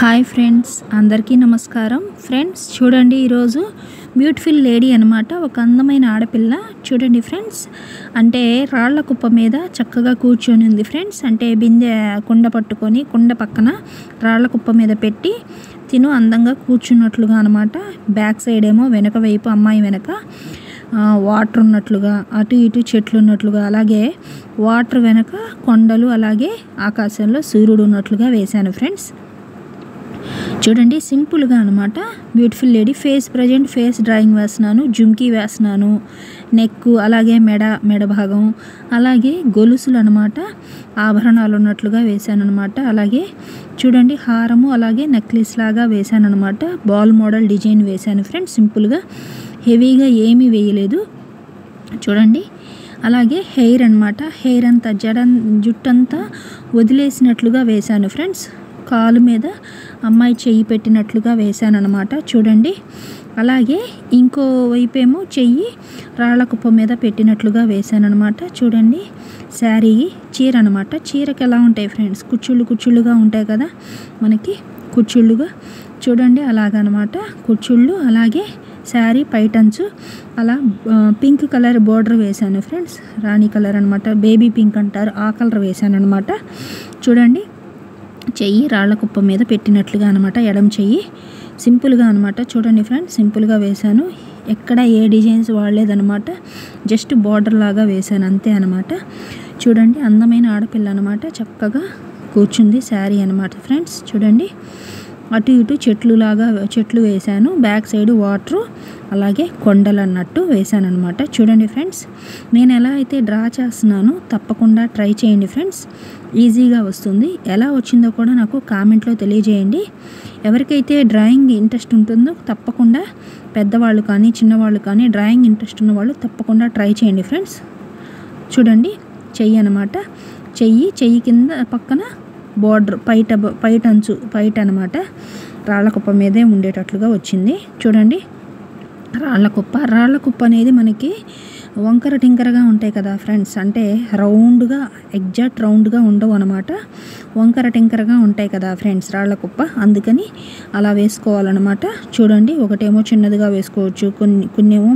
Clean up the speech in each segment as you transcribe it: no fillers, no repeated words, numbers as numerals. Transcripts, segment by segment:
Hi friends, అందరికీ నమస్కారం. Friends చూడండి, ఈరోజు బ్యూటిఫుల్ లేడీ అనమాట, ఒక అందమైన ఆడపిల్ల. చూడండి ఫ్రెండ్స్, అంటే రాళ్ల కుప్ప మీద చక్కగా కూర్చొని ఉంది ఫ్రెండ్స్. అంటే బిందె కుండ పట్టుకొని కుండ పక్కన రాళ్ల కుప్ప మీద పెట్టి తిను అందంగా కూర్చున్నట్లుగా అనమాట. బ్యాక్ సైడ్ ఏమో వెనక వైపు అమ్మాయి వెనక వాటర్ ఉన్నట్లుగా, అటు ఇటు చెట్లు ఉన్నట్లుగా, అలాగే వాటర్ వెనక కొండలు, అలాగే ఆకాశంలో సూర్యుడు ఉన్నట్లుగా వేశాను ఫ్రెండ్స్. చూడండి, సింపుల్గా అనమాట. Beautiful lady. Present face drawing వేస్తున్నాను, జుమ్కీ వేస్తున్నాను, నెక్, అలాగే మెడ భాగం, అలాగే గొలుసులు అనమాట, ఆభరణాలు ఉన్నట్లుగా వేశాను అనమాట. అలాగే చూడండి, హారము, అలాగే నెక్లెస్ లాగా వేశాను అనమాట. బాల్ మోడల్ డిజైన్ వేశాను ఫ్రెండ్స్. సింపుల్గా, హెవీగా ఏమీ వేయలేదు. చూడండి, అలాగే హెయిర్ అనమాట, హెయిర్ అంతా జుట్టంతా వదిలేసినట్లుగా వేశాను ఫ్రెండ్స్. కాలు మీద అమ్మాయి చెయ్యి పెట్టినట్లుగా వేశాను అనమాట. చూడండి, అలాగే ఇంకో వైపేమో చెయ్యి రాళ్ల కుప్ప మీద పెట్టినట్లుగా వేశాను అనమాట. చూడండి, శారీ చీర అనమాట. చీరకి ఎలా ఉంటాయి ఫ్రెండ్స్, కుచ్చుళ్ళుగా ఉంటాయి కదా మనకి, కుచ్చుళ్ళుగా. చూడండి, అలాగనమాట కుచ్చుళ్ళు. అలాగే శారీ పైటంచు అలా పింక్ కలర్ బోర్డర్ వేశాను ఫ్రెండ్స్. రాణి కలర్ అనమాట, బేబీ పింక్ అంటారు, ఆ కలర్ వేశాను అనమాట. చూడండి, చెయ్యి రాళ్ల కుప్ప మీద పెట్టినట్లుగా అనమాట, ఎడం చెయ్యి. సింపుల్గా అనమాట. చూడండి ఫ్రెండ్స్, సింపుల్గా వేశాను. ఎక్కడ ఏ డిజైన్స్ వాడలేదనమాట, జస్ట్ బార్డర్ లాగా వేశాను అంతే అనమాట. చూడండి, అందమైన ఆడపిల్ల అనమాట, చక్కగా కూర్చుంది. శారీ అనమాట ఫ్రెండ్స్. చూడండి, అటు ఇటు చెట్లు వేశాను. బ్యాక్ సైడ్ వాటరు, అలాగే కొండలు అన్నట్టు వేశాను అనమాట. చూడండి ఫ్రెండ్స్, నేను ఎలా అయితే డ్రా చేస్తున్నానో తప్పకుండా ట్రై చేయండి ఫ్రెండ్స్. ఈజీగా వస్తుంది. ఎలా వచ్చిందో కూడా నాకు కామెంట్లో తెలియజేయండి. ఎవరికైతే డ్రాయింగ్ ఇంట్రెస్ట్ ఉంటుందో తప్పకుండా, పెద్దవాళ్ళు కానీ చిన్నవాళ్ళు కానీ, డ్రాయింగ్ ఇంట్రెస్ట్ ఉన్న వాళ్ళు తప్పకుండా ట్రై చేయండి ఫ్రెండ్స్. చూడండి, చెయ్యి అనమాట. చెయ్యి కింద పక్కన బోర్డర్, పైట అనమాట, రాళ్ల కుప్ప మీదే ఉండేటట్లుగా వచ్చింది. చూడండి, రాళ్ల కుప్ప అనేది మనకి వంకర టింకరగా ఉంటాయి కదా ఫ్రెండ్స్. అంటే రౌండ్గా, ఎగ్జాక్ట్ రౌండ్గా ఉండవు అనమాట, వంకర టింకరగా ఉంటాయి కదా ఫ్రెండ్స్ రాళ్ల కుప్ప. అందుకని అలా వేసుకోవాలన్నమాట. చూడండి, ఒకటేమో చిన్నదిగా వేసుకోవచ్చు, కొన్నేమో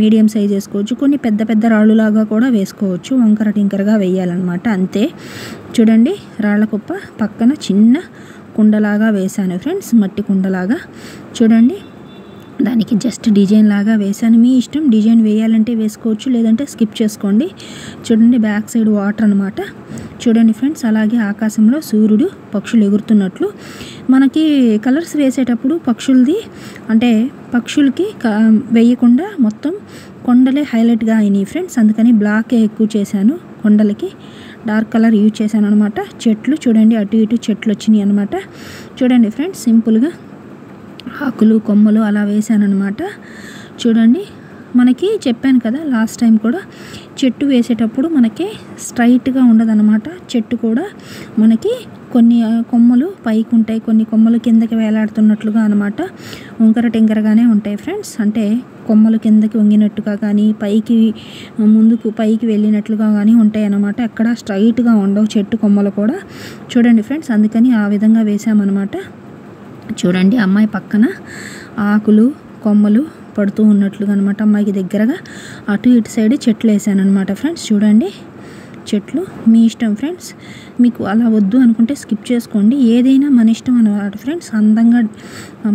మీడియం సైజ్ వేసుకోవచ్చు, కొన్ని పెద్ద రాళ్ళులాగా కూడా వేసుకోవచ్చు. వంకర టింకరగా వేయాలన్నమాట, అంతే. చూడండి, రాళ్ల కుప్ప పక్కన చిన్న కుండలాగా వేశాను ఫ్రెండ్స్, మట్టి కుండలాగా. చూడండి, దానికి జస్ట్ డిజైన్ లాగా వేశాను. మీ ఇష్టం, డిజైన్ వేయాలంటే వేసుకోవచ్చు, లేదంటే స్కిప్ చేసుకోండి. చూడండి, బ్యాక్ సైడ్ వాటర్ అనమాట. చూడండి ఫ్రెండ్స్, అలాగే ఆకాశంలో సూర్యుడు, పక్షులు ఎగురుతున్నట్లు. మనకి కలర్స్ వేసేటప్పుడు పక్షులకి వేయకుండా మొత్తం కొండలే హైలైట్గా అయినాయి ఫ్రెండ్స్. అందుకని బ్లాకే ఎక్కువ చేశాను, కొండలకి డార్క్ కలర్ యూజ్ చేశాను అనమాట. చెట్లు చూడండి, అటు ఇటు చెట్లు వచ్చినాయి అనమాట. చూడండి ఫ్రెండ్స్, సింపుల్గా ఆకులు, కొమ్మలు అలా వేసాను అనమాట. చూడండి, మనకి చెప్పాను కదా లాస్ట్ టైం కూడా, చెట్టు వేసేటప్పుడు మనకి స్ట్రైట్గా ఉండదన్నమాట. చెట్టు కూడా మనకి కొన్ని కొమ్మలు పైకి ఉంటాయి, కొన్ని కొమ్మలు కిందకి వేలాడుతున్నట్లుగా అనమాట, వంకర టింకరగానే ఉంటాయి ఫ్రెండ్స్. అంటే కొమ్మలు కిందకి వంగినట్టుగా కానీ, పైకి వెళ్ళినట్లుగా కానీ ఉంటాయి అన్నమాట. ఎక్కడ స్ట్రైట్గా ఉండవు చెట్టు కొమ్మలు కూడా. చూడండి ఫ్రెండ్స్, అందుకని ఆ విధంగా వేసామన్నమాట. చూడండి, అమ్మాయి పక్కన ఆకులు, కొమ్మలు పడుతూ ఉన్నట్లుగా అనమాట. అమ్మాయికి దగ్గరగా అటు ఇటు సైడ్ చెట్లు వేసాను అనమాట ఫ్రెండ్స్. చూడండి, చెట్లు మీ ఇష్టం ఫ్రెండ్స్. మీకు అలా వద్దు అనుకుంటే స్కిప్ చేసుకోండి, ఏదైనా మన ఇష్టం అన్నమాట ఫ్రెండ్స్. అందంగా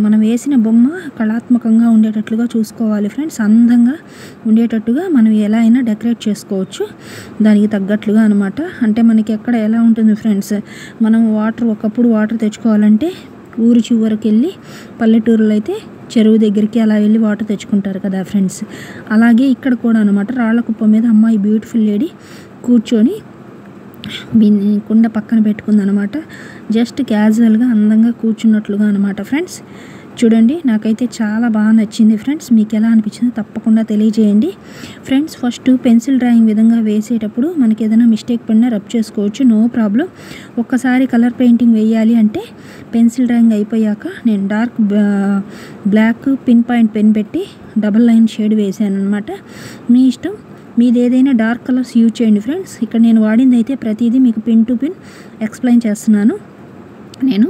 మనం వేసిన బొమ్మ కళాత్మకంగా ఉండేటట్లుగా చూసుకోవాలి ఫ్రెండ్స్. అందంగా ఉండేటట్టుగా మనం ఎలా అయినా డెకరేట్ చేసుకోవచ్చు, దానికి తగ్గట్లుగా అనమాట. అంటే మనకి ఎక్కడ ఎలా ఉంటుంది ఫ్రెండ్స్, మనం ఒకప్పుడు వాటర్ తెచ్చుకోవాలంటే ఊరు చివరికి వెళ్ళి, పల్లెటూరులో అయితే చెరువు దగ్గరికి అలా వెళ్ళి వాటర్ తెచ్చుకుంటారు కదా ఫ్రెండ్స్. అలాగే ఇక్కడ కూడా అనమాట, రాళ్ల కుప్ప మీద అమ్మాయి బ్యూటిఫుల్ లేడీ కూర్చొని కుండ పక్కన పెట్టుకుందనమాట. జస్ట్ క్యాజువల్గా అందంగా కూర్చున్నట్లుగా అనమాట ఫ్రెండ్స్. చూడండి, నాకైతే చాలా బాగా నచ్చింది ఫ్రెండ్స్. మీకు ఎలా అనిపించిందో తప్పకుండా తెలియజేయండి ఫ్రెండ్స్. ఫస్ట్ పెన్సిల్ డ్రాయింగ్ విధంగా వేసేటప్పుడు మనకి ఏదైనా మిస్టేక్ పడినా రబ్ చేసుకోవచ్చు, నో ప్రాబ్లం. ఒక్కసారి కలర్ పెయింటింగ్ వేయాలి అంటే పెన్సిల్ డ్రాయింగ్ అయిపోయాక నేను dark black pin point pen పెట్టి డబల్ లైన్ షేడ్ వేసాను అనమాట. మీ ఇష్టం, మీది ఏదైనా డార్క్ కలర్స్ యూజ్ చేయండి ఫ్రెండ్స్. ఇక్కడ నేను వాడింది అయితే ప్రతిదీ మీకు పిన్ టు పిన్ ఎక్స్ప్లెయిన్ చేస్తున్నాను. నేను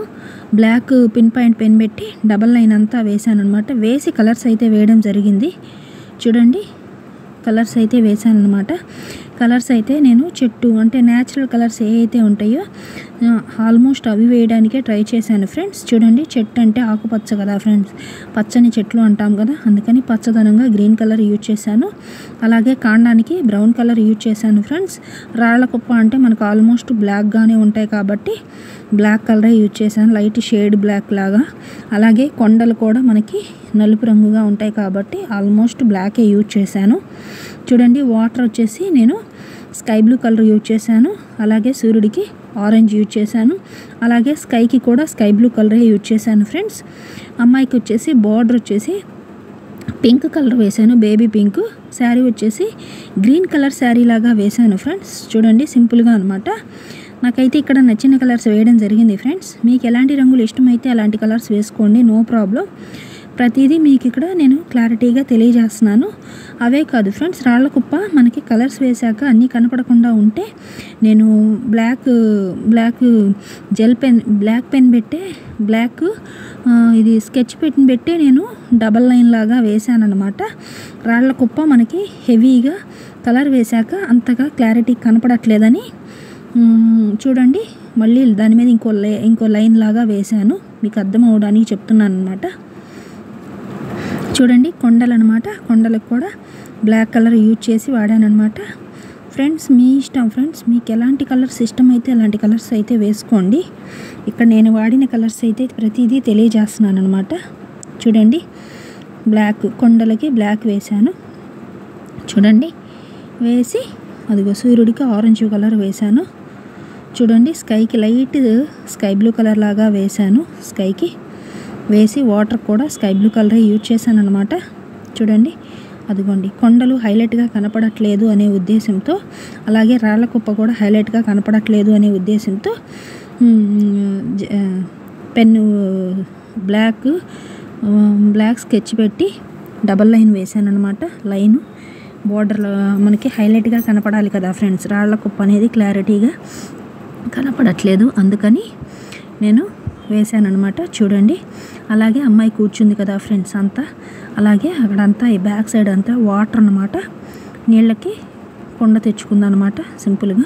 బ్లాక్ పిన్ పాయింట్ పెన్ పెట్టి డబల్ లైన్ అంతా వేసాను అనమాట. వేసి కలర్స్ అయితే వేయడం జరిగింది. చూడండి కలర్స్ అయితే వేసాను అనమాట. కలర్స్ అయితే నేను చెట్టు అంటే న్యాచురల్ కలర్స్ ఏ అయితే ఉంటాయో ఆల్మోస్ట్ అవి వేయడానికే ట్రై చేశాను ఫ్రెండ్స్. చూడండి చెట్టు అంటే ఆకుపచ్చ కదా ఫ్రెండ్స్, పచ్చని చెట్లు అంటాం కదా, అందుకని పచ్చదనంగా గ్రీన్ కలర్ యూజ్ చేశాను. అలాగే కాండానికి బ్రౌన్ కలర్ యూజ్ చేశాను ఫ్రెండ్స్. రాళ్ల కుప్ప అంటే మనకు ఆల్మోస్ట్ బ్లాక్గానే ఉంటాయి కాబట్టి బ్లాక్ కలరే యూజ్ చేశాను, లైట్ షేడ్ బ్లాక్ లాగా. అలాగే కొండలు కూడా మనకి నలుపు రంగుగా ఉంటాయి కాబట్టి ఆల్మోస్ట్ బ్లాకే యూజ్ చేశాను. చూడండి వాటర్ వచ్చేసి నేను స్కై బ్లూ కలర్ యూజ్ చేశాను. అలాగే సూర్యుడికి ఆరెంజ్ యూజ్ చేశాను. అలాగే స్కైకి కూడా స్కై బ్లూ కలరే యూజ్ చేశాను ఫ్రెండ్స్. అమ్మాయికి వచ్చేసి బార్డర్ వచ్చేసి పింక్ కలర్ వేశాను, బేబీ పింక్. శారీ వచ్చేసి గ్రీన్ కలర్ శారీ లాగా వేశాను ఫ్రెండ్స్. చూడండి సింపుల్గా అనమాట. నాకైతే ఇక్కడ నచ్చిన కలర్స్ వేయడం జరిగింది ఫ్రెండ్స్. మీకు ఎలాంటి రంగులు ఇష్టమైతే అలాంటి కలర్స్ వేసుకోండి, నో ప్రాబ్లం. ప్రతిదీ మీకు ఇక్కడ నేను క్లారిటీగా తెలియజేస్తున్నాను. అవే కాదు ఫ్రెండ్స్, రాళ్ల కుప్ప మనకి కలర్స్ వేశాక అన్నీ కనపడకుండా ఉంటే నేను black gel pen black pen పెట్టే ఇది స్కెచ్ పెన్ పెట్టి నేను డబల్ లైన్ లాగా వేశాను అనమాట. రాళ్ల కుప్ప మనకి హెవీగా కలర్ వేశాక అంతగా క్లారిటీ కనపడట్లేదని చూడండి మళ్ళీ దాని మీద ఇంకో లైన్ లాగా వేశాను, మీకు అర్థం అవడానికి చెప్తున్నాను అనమాట. చూడండి కొండలు అనమాట, కొండలకు కూడా బ్లాక్ కలర్ యూజ్ చేసి వాడాను అనమాట. ఫ్రెండ్స్ మీ ఇష్టం ఫ్రెండ్స్, మీకు ఎలాంటి కలర్స్ ఇష్టం అయితే అలాంటి కలర్స్ అయితే వేసుకోండి. ఇక్కడ నేను వాడిన కలర్స్ అయితే ప్రతిదీ తెలియజేస్తున్నాను అనమాట. చూడండి బ్లాక్ కొండలకి బ్లాక్ వేశాను. చూడండి వేసి అదిగో సూర్యుడికి ఆరెంజ్ కలర్ వేశాను. చూడండి స్కైకి లైట్ స్కై బ్లూ కలర్ లాగా వేశాను. స్కైకి వేసి వాటర్ కూడా స్కై బ్లూ కలరే యూజ్ చేశాను అనమాట. చూడండి అదిగోండి కొండలు హైలైట్గా కనపడట్లేదు అనే ఉద్దేశంతో, అలాగే రాళ్ల కుప్ప కూడా హైలైట్గా కనపడట్లేదు అనే ఉద్దేశంతో పెన్ను బ్లాక్ స్కెచ్ పెట్టి డబల్ లైన్ వేసాను అనమాట. లైను బోర్డర్లో మనకి హైలైట్గా కనపడాలి కదా ఫ్రెండ్స్, రాళ్ల కుప్ప అనేది క్లారిటీగా కనపడట్లేదు అందుకని నేను వేసాను అనమాట. చూడండి అలాగే అమ్మాయి కూర్చుంది కదా ఫ్రెండ్స్ అంతా, అలాగే అక్కడంతా ఈ బ్యాక్ సైడ్ అంతా వాటర్ అనమాట, నీళ్ళకి కొండ తెచ్చుకుందనమాట సింపుల్గా.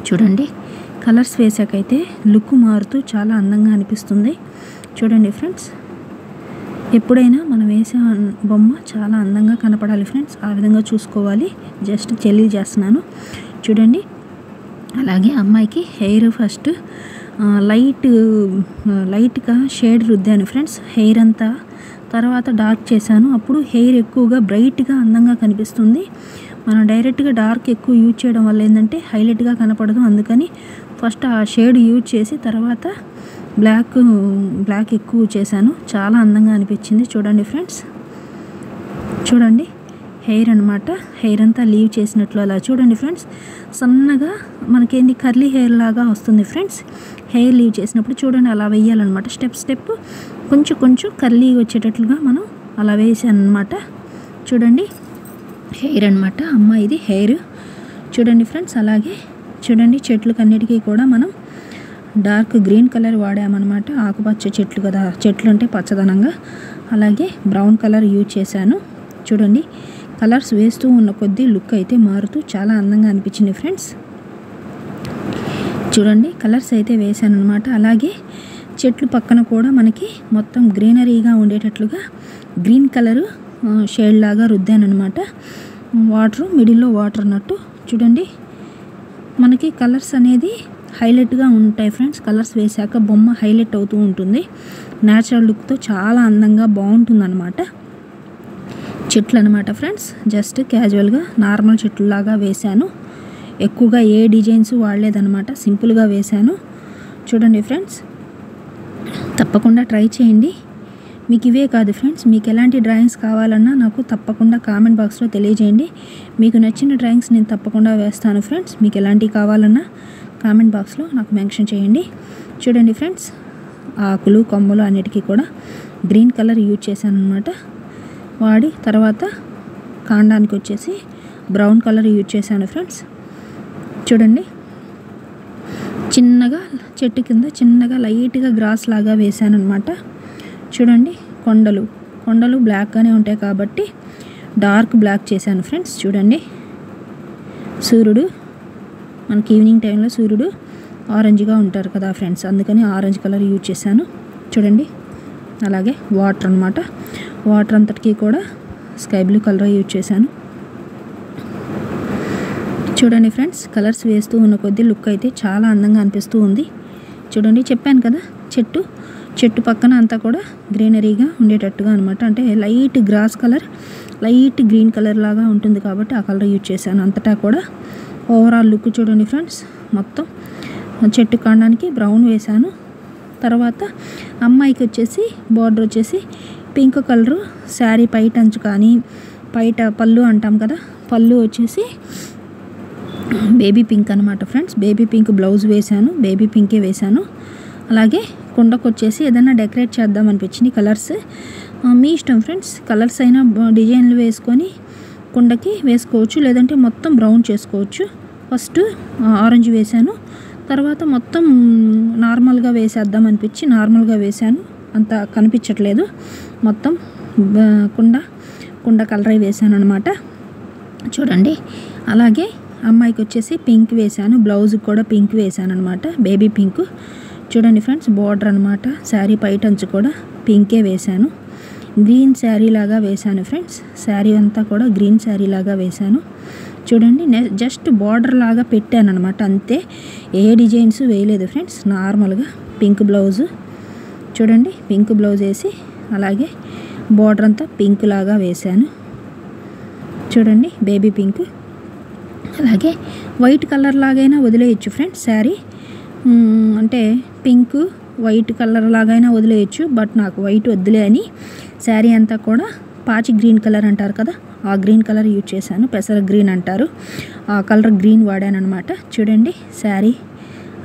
చూడండి కలర్స్ వేసాకైతే లుక్ మారుతూ చాలా అందంగా అనిపిస్తుంది. చూడండి ఫ్రెండ్స్, ఎప్పుడైనా మనం వేసే బొమ్మ చాలా అందంగా కనపడాలి ఫ్రెండ్స్, ఆ విధంగా చూసుకోవాలి. జస్ట్ తెలియజేస్తున్నాను. చూడండి అలాగే అమ్మాయికి హెయిర్ ఫస్ట్ లైట్గా షేడ్ రుద్దాను ఫ్రెండ్స్ హెయిర్ అంతా, తర్వాత డార్క్ చేశాను. అప్పుడు హెయిర్ ఎక్కువగా బ్రైట్గా అందంగా కనిపిస్తుంది. మనం డైరెక్ట్గా డార్క్ ఎక్కువ యూజ్ చేయడం వల్ల ఏంటంటే హైలైట్గా కనపడదు, అందుకని ఫస్ట్ ఆ షేడ్ యూజ్ చేసి తర్వాత బ్లాక్ ఎక్కువ చేశాను. చాలా అందంగా అనిపించింది. చూడండి ఫ్రెండ్స్, చూడండి హెయిర్ అనమాట, హెయిర్ అంతా లీవ్ చేసినట్లు అలా చూడండి ఫ్రెండ్స్. సన్నగా మనకేంటి కర్లీ హెయిర్ లాగా వస్తుంది ఫ్రెండ్స్. హెయిర్ లీవ్ చేసినప్పుడు చూడండి అలా వేయాలన్నమాట, స్టెప్ కొంచెం కర్లీ వచ్చేటట్లుగా మనం అలా వేసాను అనమాట. చూడండి హెయిర్ అనమాట అమ్మాయిది హెయిర్. చూడండి ఫ్రెండ్స్, అలాగే చూడండి చెట్లకన్నిటికీ కూడా మనం డార్క్ గ్రీన్ కలర్ వాడామన్నమాట. ఆకుపచ్చ చెట్లు కదా, చెట్లు అంటే పచ్చదనంగా. అలాగే బ్రౌన్ కలర్ యూజ్ చేశాను. చూడండి కలర్స్ వేస్తూ ఉన్న కొద్దీ లుక్ అయితే మారుతూ చాలా అందంగా అనిపించింది ఫ్రెండ్స్. చూడండి కలర్స్ అయితే వేసాను అనమాట. అలాగే చెట్లు పక్కన కూడా మనకి మొత్తం గ్రీనరీగా ఉండేటట్లుగా గ్రీన్ కలరు షేడ్ లాగా రుద్దాను అనమాట. వాటర్ మిడిల్లో వాటర్ అన్నట్టు. చూడండి మనకి కలర్స్ అనేది హైలైట్గా ఉంటాయి ఫ్రెండ్స్. కలర్స్ వేసాక బొమ్మ హైలైట్ అవుతూ ఉంటుంది. న్యాచురల్ లుక్తో చాలా అందంగా బాగుంటుంది అనమాట. చెట్లు అనమాట ఫ్రెండ్స్, జస్ట్ క్యాజువల్గా నార్మల్ చెట్లులాగా వేశాను. ఎక్కువగా ఏ డిజైన్స్ వాడలేదన్నమాట, సింపుల్గా వేశాను. చూడండి ఫ్రెండ్స్, తప్పకుండా ట్రై చేయండి. మీకు ఇవే కాదు ఫ్రెండ్స్, మీకు ఎలాంటి డ్రాయింగ్స్ కావాలన్నా నాకు తప్పకుండా కామెంట్ బాక్స్లో తెలియజేయండి. మీకు నచ్చిన డ్రాయింగ్స్ నేను తప్పకుండా వేస్తాను ఫ్రెండ్స్. మీకు ఎలాంటివి కావాలన్నా కామెంట్ బాక్స్లో నాకు మెన్షన్ చేయండి. చూడండి ఫ్రెండ్స్, ఆకులు కొమ్మలు అన్నిటికీ కూడా గ్రీన్ కలర్ యూజ్ చేశాను అనమాట. వాడి తర్వాత కాండానికి వచ్చేసి బ్రౌన్ కలర్ యూజ్ చేశాను ఫ్రెండ్స్. చూడండి చిన్నగా చెట్టు కింద చిన్నగా లైట్గా గ్రాస్ లాగా వేసాను అనమాట. చూడండి కొండలు బ్లాక్గానే ఉంటాయి కాబట్టి డార్క్ బ్లాక్ చేశాను ఫ్రెండ్స్. చూడండి సూర్యుడు మనకి ఈవినింగ్ టైంలో సూర్యుడు ఆరెంజ్గా ఉంటారు కదా ఫ్రెండ్స్, అందుకని ఆరెంజ్ కలర్ యూజ్ చేశాను. చూడండి అలాగే వాటర్ అనమాట, వాటర్ అంతటికీ కూడా స్కై బ్లూ కలర్ యూజ్ చేశాను. చూడండి ఫ్రెండ్స్, కలర్స్ వేస్తూ ఉన్న కొద్దీ లుక్ అయితే చాలా అందంగా అనిపిస్తూ ఉంది. చూడండి చెప్పాను కదా చెట్టు పక్కన అంతా కూడా గ్రీనరీగా ఉండేటట్టుగా అనమాట. అంటే light grass colour, light green colour లాగా ఉంటుంది కాబట్టి ఆ కలర్ యూజ్ చేశాను. అంతటా కూడా ఓవరాల్ లుక్ చూడండి ఫ్రెండ్స్, మొత్తం చెట్టు కాండానికి బ్రౌన్ వేశాను. తర్వాత అమ్మాయికి వచ్చేసి బార్డర్ వచ్చేసి పింక్ కలరు శారీ పైట అంచు కానీ పైట పళ్ళు అంటాం కదా, పళ్ళు వచ్చేసి బేబీ పింక్ అనమాట ఫ్రెండ్స్. బేబీ పింక్ బ్లౌజ్ వేశాను, బేబీ పింకే వేశాను. అలాగే కుండకు వచ్చేసి ఏదైనా డెకరేట్ చేద్దాం అనిపించింది. కలర్స్ మీ ఇష్టం ఫ్రెండ్స్, కలర్స్ అయినా డిజైన్లు వేసుకొని కుండకి వేసుకోవచ్చు, లేదంటే మొత్తం బ్రౌన్ చేసుకోవచ్చు. ఫస్ట్ ఆరెంజ్ వేశాను, తర్వాత మొత్తం నార్మల్గా వేసేద్దాం అనిపించి నార్మల్గా వేశాను. అంత కనిపించట్లేదు, మొత్తం కుండ కలర్ వేశాను అనమాట. చూడండి అలాగే అమ్మాయికి వచ్చేసి పింక్ వేశాను, బ్లౌజ్ కూడా పింక్ వేశాను అనమాట, బేబీ పింక్. చూడండి ఫ్రెండ్స్ బార్డర్ అనమాట, శారీ పైట అంచు కూడా పింకే వేశాను. గ్రీన్ శారీ లాగా వేశాను ఫ్రెండ్స్, శారీ అంతా కూడా గ్రీన్ శారీ లాగా వేశాను. చూడండి జస్ట్ బార్డర్ లాగా పెట్టాను అనమాట, అంతే, ఏ డిజైన్స్ వేయలేదు ఫ్రెండ్స్. నార్మల్గా పింక్ బ్లౌజు, చూడండి పింక్ బ్లౌజ్ వేసి అలాగే బార్డర్ అంతా పింక్ లాగా వేశాను. చూడండి బేబీ పింక్. అలాగే వైట్ కలర్ లాగైనా వదిలేయచ్చు ఫ్రెండ్స్ శారీ, అంటే పింక్ వైట్ కలర్ లాగైనా వదిలేయచ్చు, బట్ నాకు వైట్ వద్దులే అని శారీ అంతా కూడా పాచి గ్రీన్ కలర్ అంటారు కదా, ఆ గ్రీన్ కలర్ యూజ్ చేశాను. పెసర గ్రీన్ అంటారు, ఆ కలర్ గ్రీన్ వాడాను అనమాట. చూడండి శారీ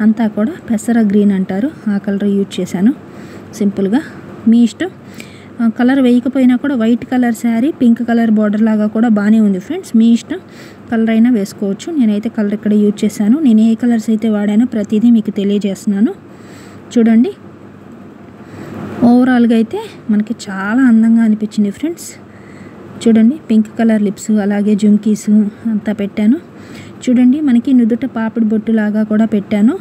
అంతా కూడా పెసర గ్రీన్ అంటారు, ఆ కలర్ యూజ్ చేశాను. సింపుల్గా మీ ఇష్టం, కలర్ వేయకపోయినా కూడా white colour sari pink colour border లాగా కూడా బాగానే ఉంది ఫ్రెండ్స్, మీ ఇష్టం, కలర్ అయినా వేసుకోవచ్చు. నేనైతే కలర్ ఇక్కడ యూజ్ చేశాను. నేను ఏ కలర్స్ అయితే వాడానో ప్రతిదీ మీకు తెలియజేస్తున్నాను. చూడండి ఓవరాల్గా అయితే మనకి చాలా అందంగా అనిపించింది ఫ్రెండ్స్. చూడండి పింక్ కలర్ లిప్స్, అలాగే జుంకీస్ అంతా పెట్టాను. చూడండి మనకి నుదుట పాపిడి బొట్టు లాగా కూడా పెట్టాను,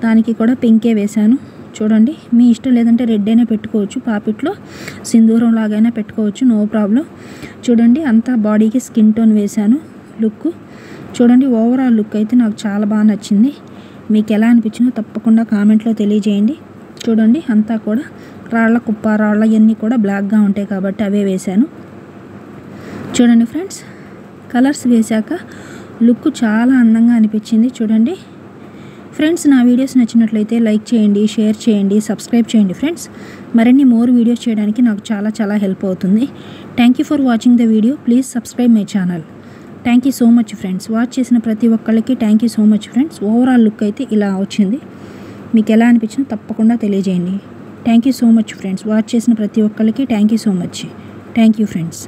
దానికి కూడా పింకే వేశాను. చూడండి మీ ఇష్టం, లేదంటే రెడ్ అయినా పెట్టుకోవచ్చు, పాపిట్లో సింధూరం లాగైనా పెట్టుకోవచ్చు, నో ప్రాబ్లం. చూడండి అంతా బాడీకి స్కిన్ టోన్ వేశాను. లుక్ చూడండి, ఓవరాల్ లుక్ అయితే నాకు చాలా బాగా నచ్చింది. మీకు ఎలా అనిపించిందో తప్పకుండా కామెంట్లో తెలియజేయండి. చూడండి అంతా కూడా రాళ్ళ ఇవన్నీ కూడా బ్లాక్గా ఉంటాయి కాబట్టి అవే వేశాను. చూడండి ఫ్రెండ్స్, కలర్స్ వేశాక లుక్ చాలా అందంగా అనిపించింది. చూడండి ఫ్రెండ్స్, నా వీడియోస్ నచ్చినట్లయితే లైక్ చేయండి, షేర్ చేయండి, సబ్స్క్రైబ్ చేయండి ఫ్రెండ్స్. మరిన్ని మోర్ వీడియోస్ చేయడానికి నాకు చాలా హెల్ప్ అవుతుంది. Thank you for watching the video. Please subscribe my channel. Thank you so much friends. Watch చేసిన ప్రతి ఒక్కళ్ళకి thank you so much friends. Overall look అయితే ఇలా వచ్చింది. మీకు ఎలా అనిపించిందో తప్పకుండా తెలియజేయండి. Thank you so much friends. Watch చేసిన ప్రతి ఒక్కళ్ళకి thank you so much. Thank you friends.